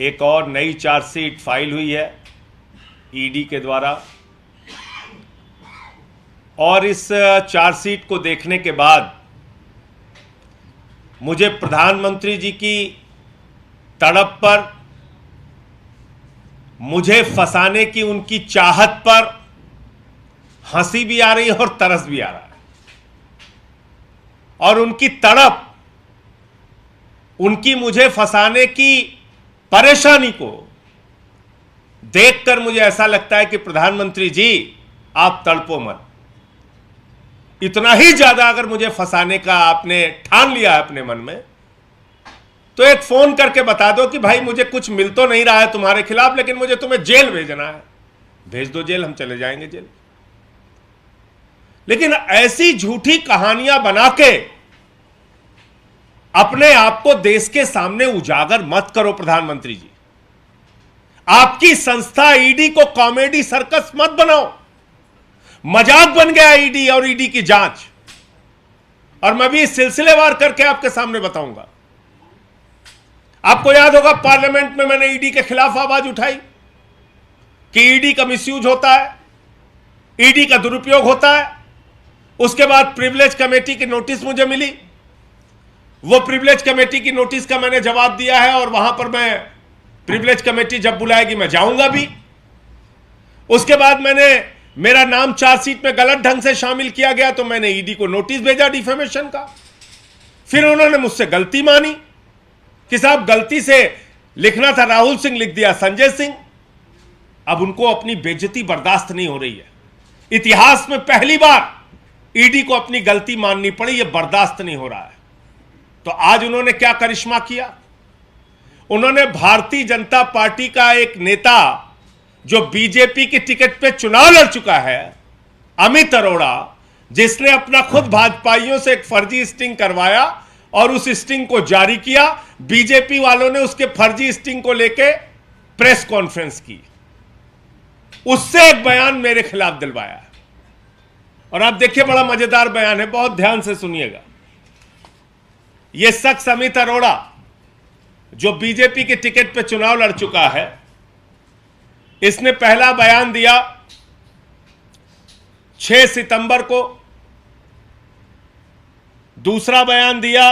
एक और नई चार्जशीट फाइल हुई है ईडी के द्वारा, और इस चार्जशीट को देखने के बाद मुझे प्रधानमंत्री जी की तड़प पर, मुझे फंसाने की उनकी चाहत पर हंसी भी आ रही है और तरस भी आ रहा है। और उनकी तड़प, उनकी मुझे फंसाने की परेशानी को देखकर मुझे ऐसा लगता है कि प्रधानमंत्री जी आप तड़पो मत। इतना ही ज्यादा अगर मुझे फंसाने का आपने ठान लिया है अपने मन में, तो एक फोन करके बता दो कि भाई मुझे कुछ मिल तो नहीं रहा है तुम्हारे खिलाफ, लेकिन मुझे तुम्हें जेल भेजना है, भेज दो जेल, हम चले जाएंगे जेल। लेकिन ऐसी झूठी कहानियां बना के अपने आप को देश के सामने उजागर मत करो प्रधानमंत्री जी। आपकी संस्था ईडी को कॉमेडी सर्कस मत बनाओ। मजाक बन गया ईडी और ईडी की जांच, और मैं भी सिलसिलेवार करके आपके सामने बताऊंगा। आपको याद होगा पार्लियामेंट में मैंने ईडी के खिलाफ आवाज उठाई कि ईडी का मिसयूज होता है, ईडी का दुरुपयोग होता है। उसके बाद प्रिविलेज कमेटी की नोटिस मुझे मिली, वो प्रिविलेज कमेटी की नोटिस का मैंने जवाब दिया है, और वहां पर मैं प्रिविलेज कमेटी जब बुलाएगी मैं जाऊंगा भी। उसके बाद मेरा नाम चार्जशीट में गलत ढंग से शामिल किया गया, तो मैंने ईडी को नोटिस भेजा डिफेमेशन का। फिर उन्होंने मुझसे गलती मानी कि साहब गलती से लिखना था राहुल सिंह, लिख दिया संजय सिंह। अब उनको अपनी बेइज्जती बर्दाश्त नहीं हो रही है। इतिहास में पहली बार ईडी को अपनी गलती माननी पड़ी, यह बर्दाश्त नहीं हो रहा है। तो आज उन्होंने क्या करिश्मा किया? उन्होंने भारतीय जनता पार्टी का एक नेता जो बीजेपी की टिकट पे चुनाव लड़ चुका है, अमित अरोड़ा, जिसने अपना खुद भाजपाइयों से एक फर्जी स्टिंग करवाया और उस स्टिंग को जारी किया, बीजेपी वालों ने उसके फर्जी स्टिंग को लेके प्रेस कॉन्फ्रेंस की, उससे एक बयान मेरे खिलाफ दिलवाया है। और आप देखिए बड़ा मजेदार बयान है, बहुत ध्यान से सुनिएगा। यह शख्स अमित अरोड़ा जो बीजेपी की टिकट पे चुनाव लड़ चुका है, इसने पहला बयान दिया 6 सितंबर को, दूसरा बयान दिया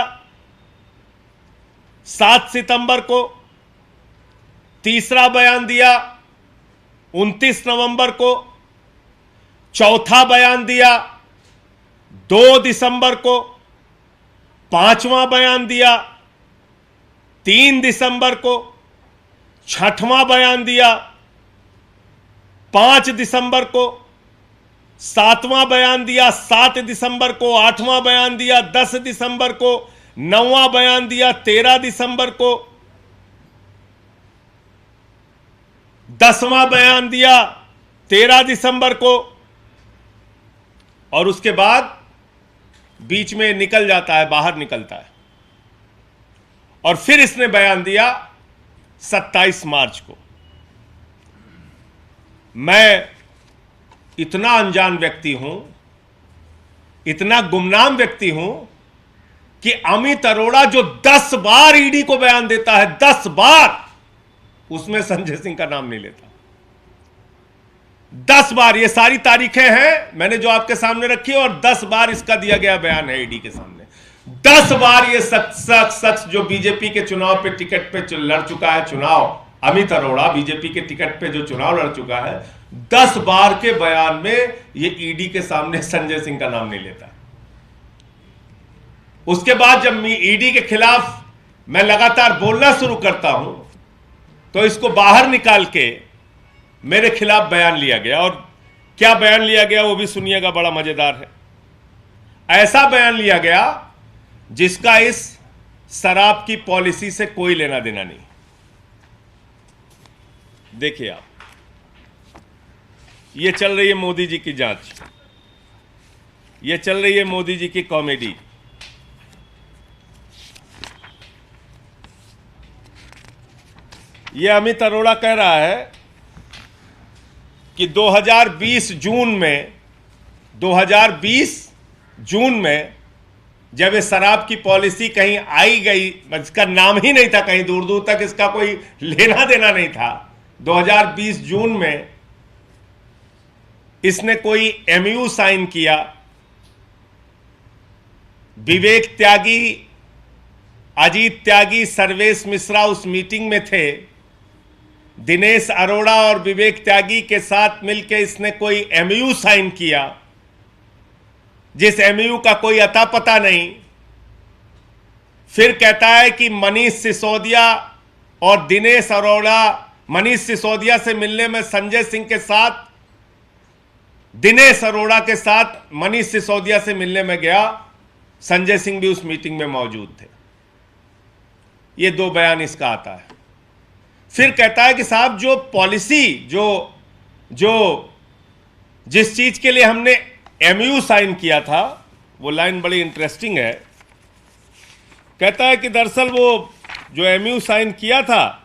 7 सितंबर को, तीसरा बयान दिया 29 नवंबर को, चौथा बयान दिया 2 दिसंबर को, पांचवां बयान दिया 3 दिसंबर को, छठवां बयान दिया 5 दिसंबर को, सातवां बयान दिया 7 दिसंबर को, आठवां बयान दिया 10 दिसंबर को, नौवां बयान दिया 13 दिसंबर को, 10वां बयान दिया 13 दिसंबर को, और उसके बाद बीच में निकल जाता है, बाहर निकलता है। और फिर इसने बयान दिया 27 मार्च को। मैं इतना अनजान व्यक्ति हूं, इतना गुमनाम व्यक्ति हूं कि अमित अरोड़ा जो 10 बार ईडी को बयान देता है, 10 बार, उसमें संजय सिंह का नाम नहीं लेता। 10 बार, ये सारी तारीखें हैं मैंने जो आपके सामने रखी है, और 10 बार इसका दिया गया बयान है ईडी के सामने। 10 बार ये शख्स जो बीजेपी के चुनाव पे टिकट पे लड़ चुका है चुनाव, अमित अरोड़ा बीजेपी के टिकट पे जो चुनाव लड़ चुका है, 10 बार के बयान में ये ईडी के सामने संजय सिंह का नाम नहीं लेता। उसके बाद जब ईडी के खिलाफ मैं लगातार बोलना शुरू करता हूं, तो इसको बाहर निकाल के मेरे खिलाफ बयान लिया गया। और क्या बयान लिया गया वो भी सुनिएगा, बड़ा मजेदार है। ऐसा बयान लिया गया जिसका इस शराब की पॉलिसी से कोई लेना देना नहीं। देखिए आप, ये चल रही है मोदी जी की जांच, ये चल रही है मोदी जी की कॉमेडी। ये अमित अरोड़ा कह रहा है कि 2020 जून में जब ये शराब की पॉलिसी कहीं आई गई, इसका नाम ही नहीं था, कहीं दूर दूर तक इसका कोई लेना देना नहीं था। 2020 जून में इसने कोई एमयू साइन किया। विवेक त्यागी, अजीत त्यागी, सर्वेश मिश्रा उस मीटिंग में थे। दिनेश अरोड़ा और विवेक त्यागी के साथ मिलकर इसने कोई एमयू साइन किया, जिस एमयू का कोई अता पता नहीं। फिर कहता है कि मनीष सिसोदिया और दिनेश अरोड़ा, मनीष सिसोदिया से मिलने में संजय सिंह के साथ, दिनेश अरोड़ा के साथ मनीष सिसोदिया से मिलने में गया। संजय सिंह भी उस मीटिंग में मौजूद थे। ये दो बयान इसका आता है। फिर कहता है कि साहब जो पॉलिसी, जो जिस चीज के लिए हमने एमयू साइन किया था, वो लाइन बड़ी इंटरेस्टिंग है। कहता है कि दरअसल वो जो एमयू साइन किया था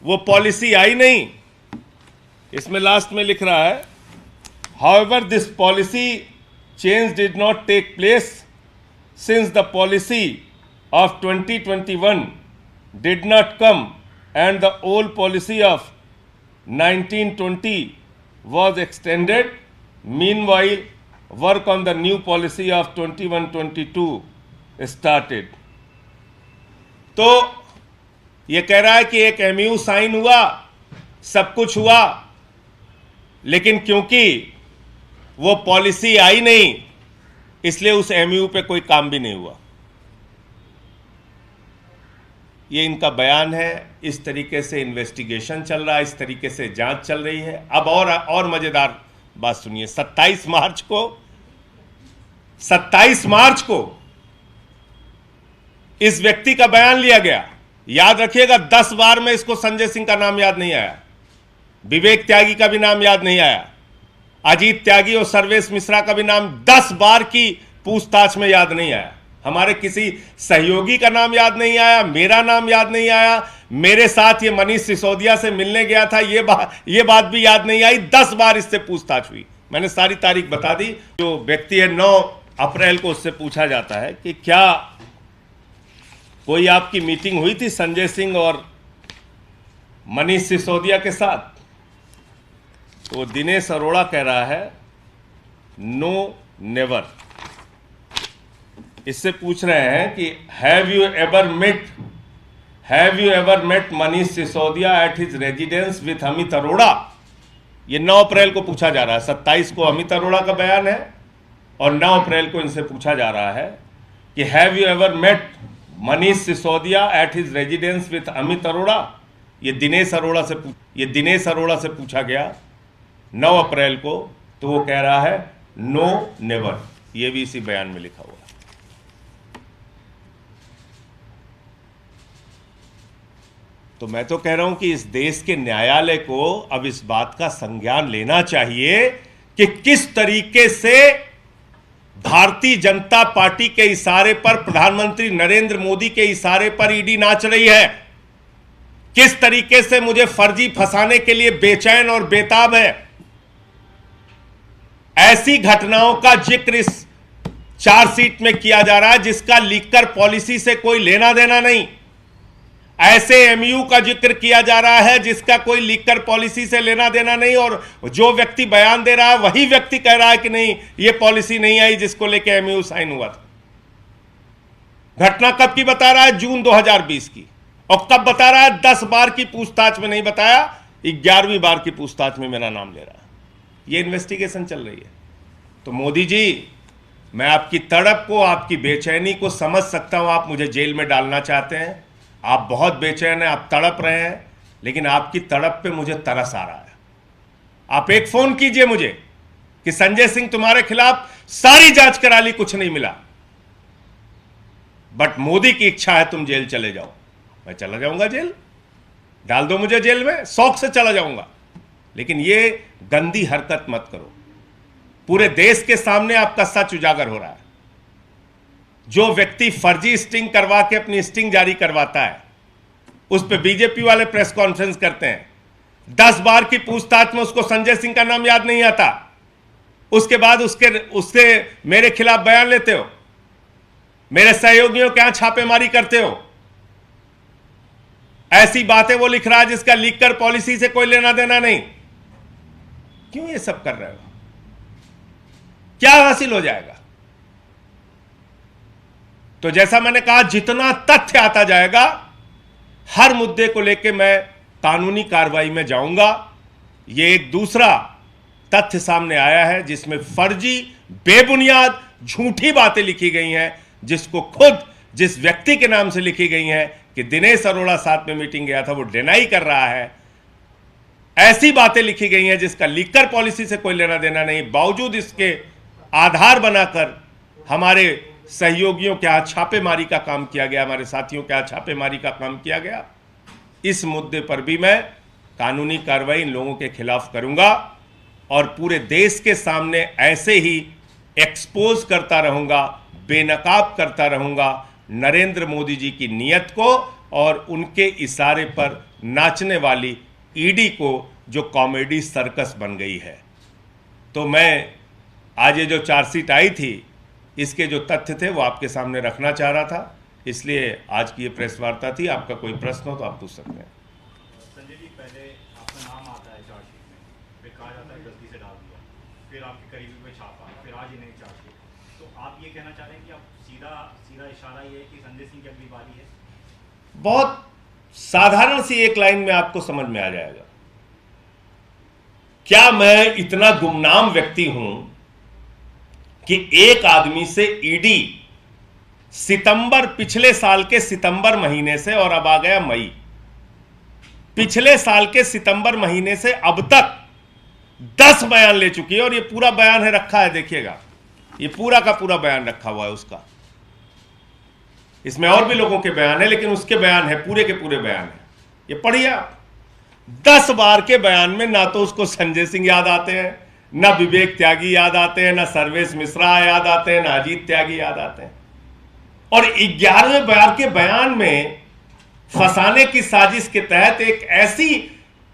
वो पॉलिसी आई नहीं। इसमें लास्ट में लिख रहा है, however this policy change did not take place since the policy of 2021 did not come and the old policy of 1920 was extended. Meanwhile, work on the new policy of 21-22 started. तो ये कह रहा है कि एक एमयू साइन हुआ, सब कुछ हुआ, लेकिन क्योंकि वो पॉलिसी आई नहीं, इसलिए उस एमयू पे कोई काम भी नहीं हुआ। ये इनका बयान है। इस तरीके से इन्वेस्टिगेशन चल रहा है, इस तरीके से जांच चल रही है। अब और मजेदार बात सुनिए। 27 मार्च को इस व्यक्ति का बयान लिया गया। याद रखिएगा, 10 बार में इसको संजय सिंह का नाम याद नहीं आया, विवेक त्यागी का भी नाम याद नहीं आया, अजीत त्यागी और सर्वेश मिश्रा का भी नाम 10 बार की पूछताछ में याद नहीं आया। हमारे किसी सहयोगी का नाम याद नहीं आया, मेरा नाम याद नहीं आया, मेरे साथ ये मनीष सिसोदिया से मिलने गया था, ये बात भी याद नहीं आई। 10 बार इससे पूछताछ हुई। मैंने सारी तारीख बता दी। जो व्यक्ति है 9 अप्रैल को उससे पूछा जाता है कि क्या कोई आपकी मीटिंग हुई थी संजय सिंह और मनीष सिसोदिया के साथ? तो दिनेश अरोड़ा कह रहा है नो, नेवर। इससे पूछ रहे हैं कि have you ever met Manish Sisodia at his residence with Amit Arora? ये 9 अप्रैल को पूछा जा रहा है। 27 को अमित अरोड़ा का बयान है और 9 अप्रैल को इनसे पूछा जा रहा है कि have you ever met Manish Sisodia at his residence with Amit Arora? ये दिनेश अरोड़ा से पूछा गया 9 अप्रैल को। तो वो कह रहा है नो, नेवर। ये भी इसी बयान में लिखा हुआ है। तो मैं तो कह रहा हूं कि इस देश के न्यायालय को अब इस बात का संज्ञान लेना चाहिए कि किस तरीके से भारतीय जनता पार्टी के इशारे पर, प्रधानमंत्री नरेंद्र मोदी के इशारे पर ईडी नाच रही है। किस तरीके से मुझे फर्जी फंसाने के लिए बेचैन और बेताब है। ऐसी घटनाओं का जिक्र इस चार्जशीट में किया जा रहा है जिसका लीकर पॉलिसी से कोई लेना देना नहीं। ऐसे एमयू का जिक्र किया जा रहा है जिसका कोई लीकर पॉलिसी से लेना देना नहीं, और जो व्यक्ति बयान दे रहा है वही व्यक्ति कह रहा है कि नहीं, यह पॉलिसी नहीं आई जिसको लेकर एमयू साइन हुआ था। घटना कब की बता रहा है? जून 2020 की। और कब बता रहा है? 10 बार की पूछताछ में नहीं बताया, 11वीं बार की पूछताछ में मेरा नाम ले रहा है। यह इन्वेस्टिगेशन चल रही है। तो मोदी जी, मैं आपकी तड़प को, आपकी बेचैनी को समझ सकता हूं। आप मुझे जेल में डालना चाहते हैं, आप बहुत बेचैन हैं, आप तड़प रहे हैं, लेकिन आपकी तड़प पे मुझे तरस आ रहा है। आप एक फोन कीजिए मुझे कि संजय सिंह तुम्हारे खिलाफ सारी जांच करा ली, कुछ नहीं मिला, बट मोदी की इच्छा है तुम जेल चले जाओ। मैं चला जाऊंगा जेल, डाल दो मुझे जेल में, शौक से चला जाऊंगा। लेकिन ये गंदी हरकत मत करो। पूरे देश के सामने आपका सच उजागर हो रहा है। जो व्यक्ति फर्जी स्टिंग करवा के अपनी स्टिंग जारी करवाता है, उस पर बीजेपी वाले प्रेस कॉन्फ्रेंस करते हैं। 10 बार की पूछताछ में उसको संजय सिंह का नाम याद नहीं आता, उसके बाद उसके मेरे खिलाफ बयान लेते हो। मेरे सहयोगियों के यहां छापेमारी करते हो। ऐसी बातें वो लिख रहा है जिसका लीकर पॉलिसी से कोई लेना देना नहीं। क्यों ये सब कर रहे हो? क्या हासिल हो जाएगा? तो जैसा मैंने कहा, जितना तथ्य आता जाएगा हर मुद्दे को लेकर मैं कानूनी कार्रवाई में जाऊंगा। यह एक दूसरा तथ्य सामने आया है जिसमें फर्जी, बेबुनियाद, झूठी बातें लिखी गई हैं, जिसको खुद जिस व्यक्ति के नाम से लिखी गई हैं कि दिनेश अरोड़ा साथ में मीटिंग गया था, वो डिनाई कर रहा है। ऐसी बातें लिखी गई हैं जिसका लीकर पॉलिसी से कोई लेना देना नहीं, बावजूद इसके आधार बनाकर हमारे सहयोगियों के यहां छापेमारी का काम किया गया, हमारे साथियों के यहां छापेमारी का काम किया गया। इस मुद्दे पर भी मैं कानूनी कार्रवाई इन लोगों के खिलाफ करूंगा और पूरे देश के सामने ऐसे ही एक्सपोज करता रहूंगा, बेनकाब करता रहूंगा नरेंद्र मोदी जी की नीयत को और उनके इशारे पर नाचने वाली ईडी को, जो कॉमेडी सर्कस बन गई है। तो मैं आज ये जो चार्जशीट आई थी, इसके जो तथ्य थे वो आपके सामने रखना चाह रहा था, इसलिए आज की ये प्रेस वार्ता थी। आपका कोई प्रश्न हो तो आप पूछ सकते हैं। संजय जी, पहले आपका नाम आता है चार्जशीट में, फिर कहा जाता है गलती से डाल दिया, फिर आपके करीबी पे छापा, फिर आज ही नहीं चार्जशीट। तो आप ये कहना चाह रहे हैं कि अब सीधा इशारा ये है कि संजय सिंह की अगली बारी है? बहुत साधारण सी एक लाइन में आपको समझ में आ जाएगा। क्या मैं इतना गुमनाम व्यक्ति हूं कि एक आदमी से ईडी पिछले साल के सितंबर महीने से, और अब आ गया मई, पिछले साल के सितंबर महीने से अब तक 10 बयान ले चुकी है। और ये पूरा बयान है, रखा है, देखिएगा, ये पूरा का पूरा बयान रखा हुआ है उसका। इसमें और भी लोगों के बयान है, लेकिन उसके बयान है, पूरे के पूरे बयान है। ये पढ़िए आप। 10 बार के बयान में ना तो उसको संजय सिंह याद आते हैं, ना विवेक त्यागी याद आते हैं, ना सर्वेश मिश्रा याद आते हैं, ना अजीत त्यागी याद आते हैं। और 11वें बार के बयान में फंसाने की साजिश के तहत एक ऐसी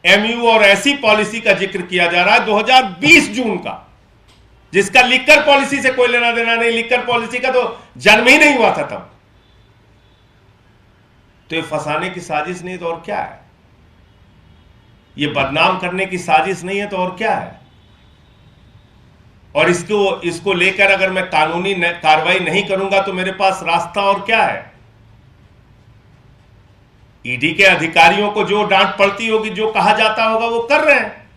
एमयू और ऐसी पॉलिसी का जिक्र किया जा रहा है 2020 जून का, जिसका लीकर पॉलिसी से कोई लेना देना नहीं। लीकर पॉलिसी का तो जन्म ही नहीं हुआ था तब। तो ये फंसाने की साजिश नहीं तो और क्या है? ये बदनाम करने की साजिश नहीं है तो और क्या है? और इसको लेकर अगर मैं कानूनी कार्रवाई नहीं करूंगा तो मेरे पास रास्ता और क्या है? ईडी के अधिकारियों को जो डांट पड़ती होगी, जो कहा जाता होगा, वो कर रहे हैं।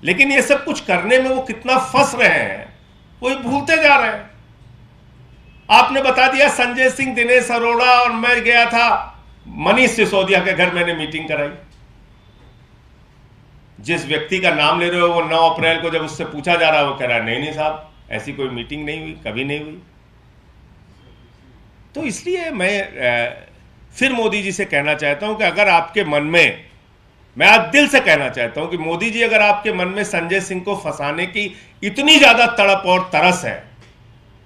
लेकिन ये सब कुछ करने में वो कितना फंस रहे हैं, वो भूलते जा रहे हैं। आपने बता दिया संजय सिंह, दिनेश अरोड़ा और मैं गया था मनीष सिसोदिया के घर, मैंने मीटिंग कराई। जिस व्यक्ति का नाम ले रहे हो, वो 9 अप्रैल को जब उससे पूछा जा रहा है, वो कह रहा है नहीं साहब, ऐसी कोई मीटिंग नहीं हुई, कभी नहीं हुई। तो इसलिए मैं फिर मोदी जी से कहना चाहता हूं कि अगर आपके मन में, मैं आज दिल से कहना चाहता हूं कि मोदी जी, अगर आपके मन में संजय सिंह को फंसाने की इतनी ज्यादा तड़प और तरस है,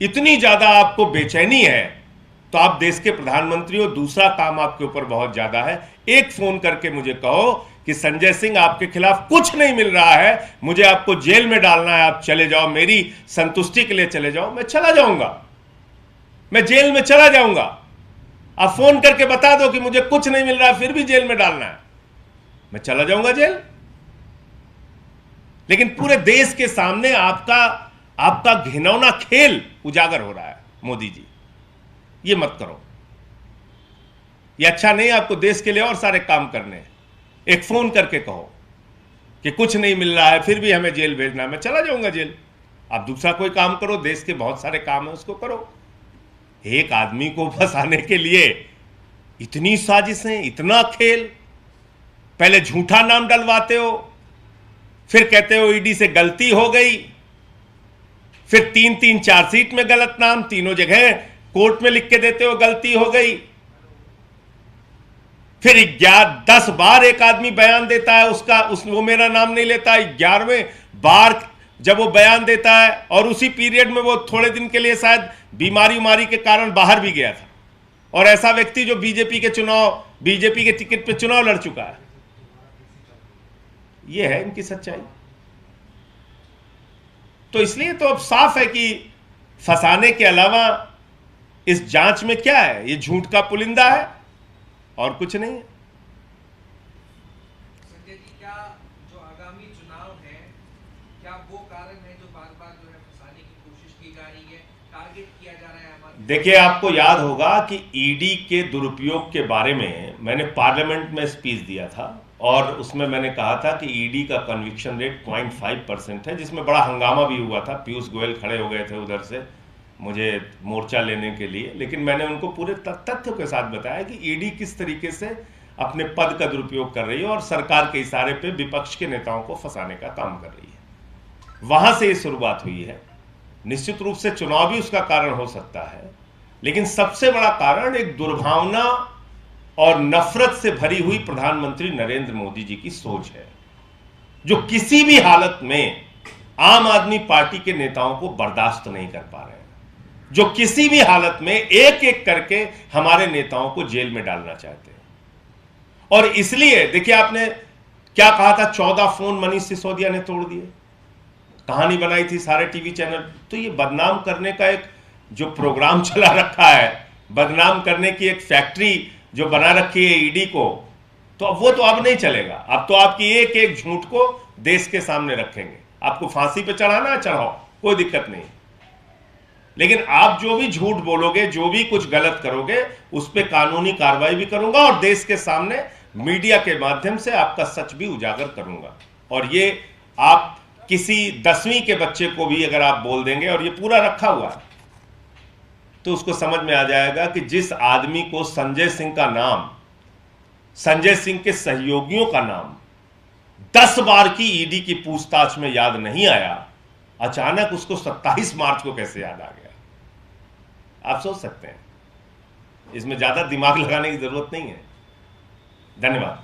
इतनी ज्यादा आपको बेचैनी है, तो आप देश के प्रधानमंत्री हो। दूसरा काम आपके ऊपर बहुत ज्यादा है। एक फोन करके मुझे कहो कि संजय सिंह, आपके खिलाफ कुछ नहीं मिल रहा है, मुझे आपको जेल में डालना है, आप चले जाओ, मेरी संतुष्टि के लिए चले जाओ। मैं चला जाऊंगा, मैं जेल में चला जाऊंगा। आप फोन करके बता दो कि मुझे कुछ नहीं मिल रहा है, फिर भी जेल में डालना है, मैं चला जाऊंगा जेल। लेकिन पूरे देश के सामने आपका घिनौना खेल उजागर हो रहा है। मोदी जी, ये मत करो, ये अच्छा नहीं। आपको देश के लिए और सारे काम करने हैं। एक फोन करके कहो कि कुछ नहीं मिल रहा है, फिर भी हमें जेल भेजना है, मैं चला जाऊंगा जेल। आप दूसरा कोई काम करो, देश के बहुत सारे काम है, उसको करो। एक आदमी को फंसाने के लिए इतनी साजिशें, इतना खेल। पहले झूठा नाम डलवाते हो, फिर कहते हो ईडी से गलती हो गई, फिर 3-3 चार्जशीट में गलत नाम, तीनों जगह कोर्ट में लिख के देते हो गलती हो गई। फिर 10 बार एक आदमी बयान देता है, वो मेरा नाम नहीं लेता। 11वें बार जब वो बयान देता है, और उसी पीरियड में वो थोड़े दिन के लिए शायद बीमारी के कारण बाहर भी गया था, और ऐसा व्यक्ति जो बीजेपी के टिकट पे चुनाव लड़ चुका है। ये है इनकी सच्चाई। तो इसलिए तो अब साफ है कि फंसाने के अलावा इस जांच में क्या है? ये झूठ का पुलिंदा है और कुछ नहीं है। संजय जी, क्या जो आगामी चुनाव है, क्या वो कारण है जो बार बार जो है फंसाने की कोशिश की जा रही है, टारगेट किया जा रहा है हमारे? देखिए, आपको याद होगा कि ईडी के दुरुपयोग के बारे में मैंने पार्लियामेंट में स्पीच दिया था और उसमें मैंने कहा था कि ईडी का कन्विक्शन रेट 0.5% है, जिसमें बड़ा हंगामा भी हुआ था। पीयूष गोयल खड़े हो गए थे उधर से मुझे मोर्चा लेने के लिए, लेकिन मैंने उनको पूरे तथ्य के साथ बताया कि ईडी किस तरीके से अपने पद का दुरुपयोग कर रही है और सरकार के इशारे पे विपक्ष के नेताओं को फंसाने का काम कर रही है। वहां से ये शुरुआत हुई है। निश्चित रूप से चुनाव भी उसका कारण हो सकता है, लेकिन सबसे बड़ा कारण एक दुर्भावना और नफरत से भरी हुई प्रधानमंत्री नरेंद्र मोदी जी की सोच है, जो किसी भी हालत में आम आदमी पार्टी के नेताओं को बर्दाश्त नहीं कर पा रहे हैं, जो किसी भी हालत में एक एक करके हमारे नेताओं को जेल में डालना चाहते हैं। और इसलिए देखिए, आपने क्या कहा था, 14 फोन मनीष सिसोदिया ने तोड़ दिए, कहानी बनाई थी सारे टीवी चैनल। तो ये बदनाम करने का एक जो प्रोग्राम चला रखा है, बदनाम करने की एक फैक्ट्री जो बना रखी है ईडी को, तो अब वो तो अब नहीं चलेगा। अब तो आपकी एक एक झूठ को देश के सामने रखेंगे। आपको फांसी पे चढ़ाना है, चढ़ाओ, कोई दिक्कत नहीं, लेकिन आप जो भी झूठ बोलोगे, जो भी कुछ गलत करोगे, उस पर कानूनी कार्रवाई भी करूंगा और देश के सामने मीडिया के माध्यम से आपका सच भी उजागर करूंगा। और ये आप किसी 10वीं के बच्चे को भी अगर आप बोल देंगे और ये पूरा रखा हुआ है, तो उसको समझ में आ जाएगा कि जिस आदमी को संजय सिंह का नाम, संजय सिंह के सहयोगियों का नाम 10 बार की ईडी की पूछताछ में याद नहीं आया, अचानक उसको 27 मार्च को कैसे याद आ गया। आप सोच सकते हैं, इसमें ज्यादा दिमाग लगाने की जरूरत नहीं है। धन्यवाद।